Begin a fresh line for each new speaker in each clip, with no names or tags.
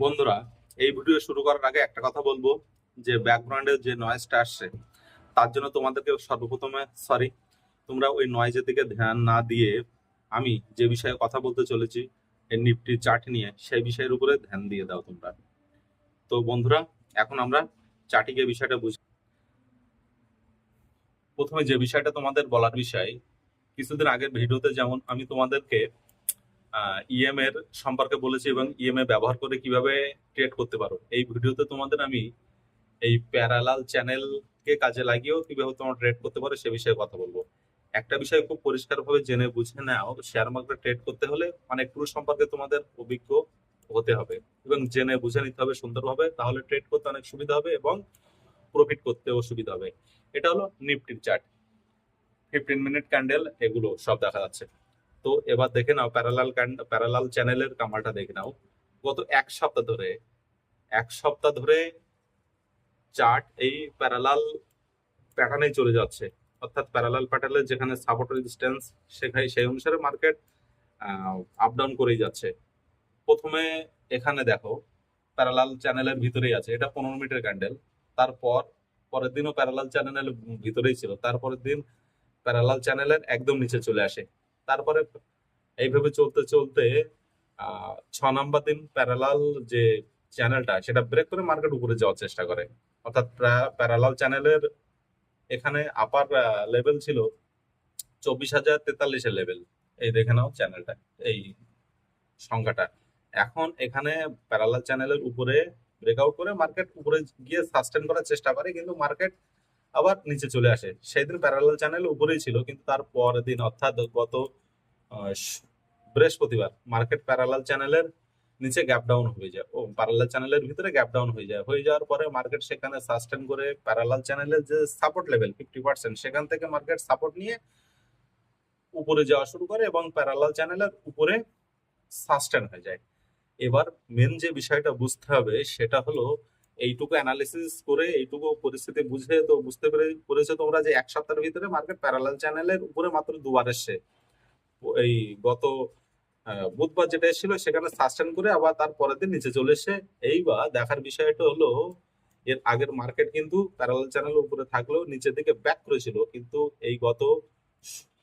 বন্ধুরা, এই ভিডিও শুরু করার আগে একটা কথা বলবো যে ব্যাকগ্রাউন্ডে যে নয়েজটা আসছে তার জন্য তোমাদেরকে সর্বপ্রথমে সরি। তোমরা ওই নয়েজের দিকে ধ্যান না দিয়ে আমি যে বিষয়ে কথা বলতে চলেছি এই নিফটি চার্ট নিয়ে সেই বিষয়ের উপরে ধ্যান দিয়ে দাও তোমরা। তো বন্ধুরা, এখন আমরা চার্টিকে বিষয়টা বুঝি। প্রথমে যে বিষয়টা তোমাদের বলার বিষয়, কিছুদিন আগের ভিডিওতে যেমন আমি তোমাদেরকে ইএম এর সম্পর্কে বলেছি এবং ইএমএ ব্যবহার করে কিভাবে ট্রেড করতে পারো, এই ভিডিওতে তোমাদের আমি এই প্যারালাল চ্যানেলকে কাজে লাগিয়েও কিভাবে তোমরা ট্রেড করতে পারো সে বিষয়ে কথা বলবো। একটা বিষয় খুব পরিষ্কারভাবে জেনে বুঝে নাও, শেয়ার মার্কেটে ট্রেড করতে হলে অনেক টুল সম্পর্কে তোমাদের অভিজ্ঞ হতে হবে এবং জেনে বুঝে নিতে হবে সুন্দরভাবে, তাহলে ট্রেড করতে অনেক সুবিধা হবে এবং প্রফিট করতেও সুবিধা হবে। এটা হলো নিফটির চার্ট, 15 মিনিট ক্যান্ডেল, এগুলো সব দেখা যাচ্ছে। তো এবার দেখে নাও প্যারালাল চ্যানেলের কামালটা দেখে নাও। গত এক সপ্তাহ ধরে চার্ট এই প্যারালাল প্যাটার্নে চলে যাচ্ছে, অর্থাৎ প্যারালাল প্যাটার্নের যেখানে সাপোর্ট রেজিস্ট্যান্স সেখানে সেই অনুসারে মার্কেট আপ ডাউন করেই যাচ্ছে। প্রথমে এখানে দেখো প্যারালাল চ্যানেলের ভিতরেই আছে, এটা 15 মিনিটের ক্যান্ডেল। তারপর পরের দিনও প্যারালাল চ্যানেলের ভিতরেই ছিল, তারপরের দিন প্যারালাল চ্যানেলের একদম নিচে চলে আসে। তারপরে এইভাবে চলতে চলতে 6 নম্বর দিন প্যারালাল যে চ্যানেলটা সেটা ব্রেক করে মার্কেট উপরে যাওয়ার চেষ্টা করে, অর্থাৎ প্যারালাল চ্যানেলের এখানে আপার লেভেল ছিল 24,043-এর লেভেল। এই দেখে নাও চ্যানেলটা, এই সংখ্যাটা। এখন এখানে প্যারালাল চ্যানেলের উপরে ব্রেকআউট করে মার্কেট উপরে গিয়ে সাস্টেন করার চেষ্টা করে, কিন্তু মার্কেট আবার নিচে চলে আসে। সেদিন প্যারালাল চ্যানেল উপরেই ছিল, কিন্তু তার পরের দিন অর্থাৎ গত বৃহস্পতিবার মার্কেট প্যারালাল চ্যানেলের নিচে গ্যাপ ডাউন হয়ে যায়, ও প্যারালাল চ্যানেলের ভিতরে গ্যাপ ডাউন হয়ে যাওয়ার পরে মার্কেট সেখানে সাস্টেন করে প্যারালাল চ্যানেলের যে সাপোর্ট লেভেল 50%, সেখান থেকে মার্কেট সাপোর্ট নিয়ে উপরে যাওয়া শুরু করে এবং প্যারালাল চ্যানেলের উপরে সাস্টেন হয়ে যায়। এবার মেন যে বিষয়টা বুঝতে হবে সেটা হলো, এইটুকু অ্যানালিসিস করে এইটুকু পরিস্থিতি বুঝে তো বুঝতে পেরেছো তোমরা যে এক সপ্তাহের ভিতরে মার্কেট প্যারালাল চ্যানেলের উপরে মাত্র দুবার এসছে। এই গত বুধবার যেটা এসেছিল সেখানে সাস্টেন করে আবার তার পরের দিন নিচে চলে এসে। এইবার দেখার বিষয়টা হলো, এর আগের মার্কেট কিন্তু প্যারালাল চ্যানেল উপরে থাকলেও নিচের দিকে ব্যাক করেছিল, কিন্তু এই গত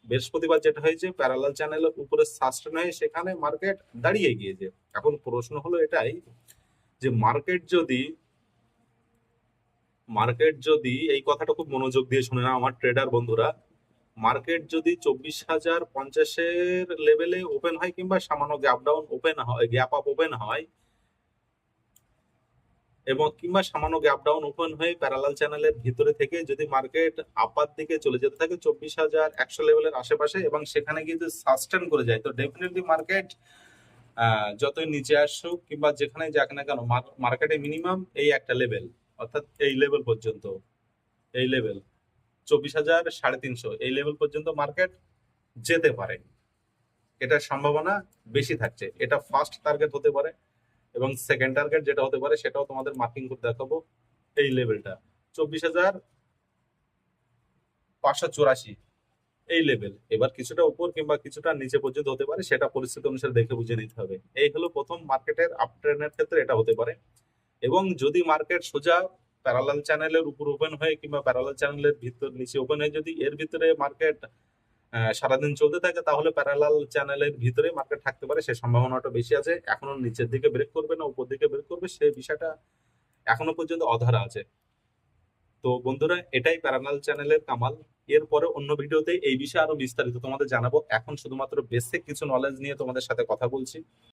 বৃহস্পতিবার যেটা হয়েছে প্যারালাল চ্যানেলের উপরে সাস্টেন হয়ে সেখানে মার্কেট দাঁড়িয়ে গিয়েছে। এখন প্রশ্ন হলো এটাই যে মার্কেট যদি এই কথাটা খুব মনোযোগ দিয়ে শুনে না আমার ট্রেডার বন্ধুরা, মার্কেট যদি 24,050-এর লেভেলে ওপেন হয় কিংবা সামান্য গ্যাপ ডাউন ওপেন হয়, গ্যাপ আপ ওপেন হয় এবং কিংবা সামান্য গ্যাপ ডাউন ওপেন হয়ে প্যারালাল চ্যানেলের ভিতরে থেকে যদি মার্কেট আপার দিকে চলে যেতে থাকে 24,100 লেভেলের আশেপাশে এবং সেখানে কিন্তু সাস্টেন করে যায়, তো ডেফিনেটলি মার্কেট যতই নিচে আসুক কিংবা যেখানে যাক না কেন, মার্কেটে মিনিমাম এই একটা লেভেল, অর্থাৎ এই লেভেল পর্যন্ত, এই লেভেল 24,350 এই লেভেল পর্যন্ত মার্কেট যেতে পারে। এটার সম্ভাবনা বেশি থাকছে। এটা ফার্স্ট টার্গেট হতে পারে এবং সেকেন্ড টার্গেট যেটা হতে পারে সেটাও তোমাদের মার্কিং করে দেখাবো। এই লেভেলটা 24,584 এই লেভেল, এবার কিছুটা উপর কিংবা কিছুটা নিচে পর্যন্ত হতে পারে, সেটা পরিস্থিতি অনুসারে দেখে বুঝে নিতে হবে। এই হলো প্রথম, মার্কেটের আপ ট্রেন্ডের ক্ষেত্রে এটা হতে পারে। এবং যদি মার্কেট সোজা প্যারালাল চ্যানেলের উপর ওপেন হয়ে কিংবা প্যারালাল চ্যানেলের ভিতর নিচে ওপেন হয়ে যদি এর ভিতরে মার্কেট সারাদিন চলতে থাকে, তাহলে প্যারালাল চ্যানেলের ভিতরে মার্কেট থাকতে পারে, সে সম্ভাবনাটা বেশি আছে। এখনো নিচের দিকে ব্রেক করবে না উপর দিকে ব্রেক করবে সে বিষয়টা এখনো পর্যন্ত অধরা আছে। তো বন্ধুরা, এটাই প্যারালাল চ্যানেলের কামাল। এরপরে অন্য ভিডিওতে এই বিষয়ে আরো বিস্তারিত তোমাদের জানাবো। এখন শুধুমাত্র বেসিক কিছু নলেজ নিয়ে তোমাদের সাথে কথা বলছি।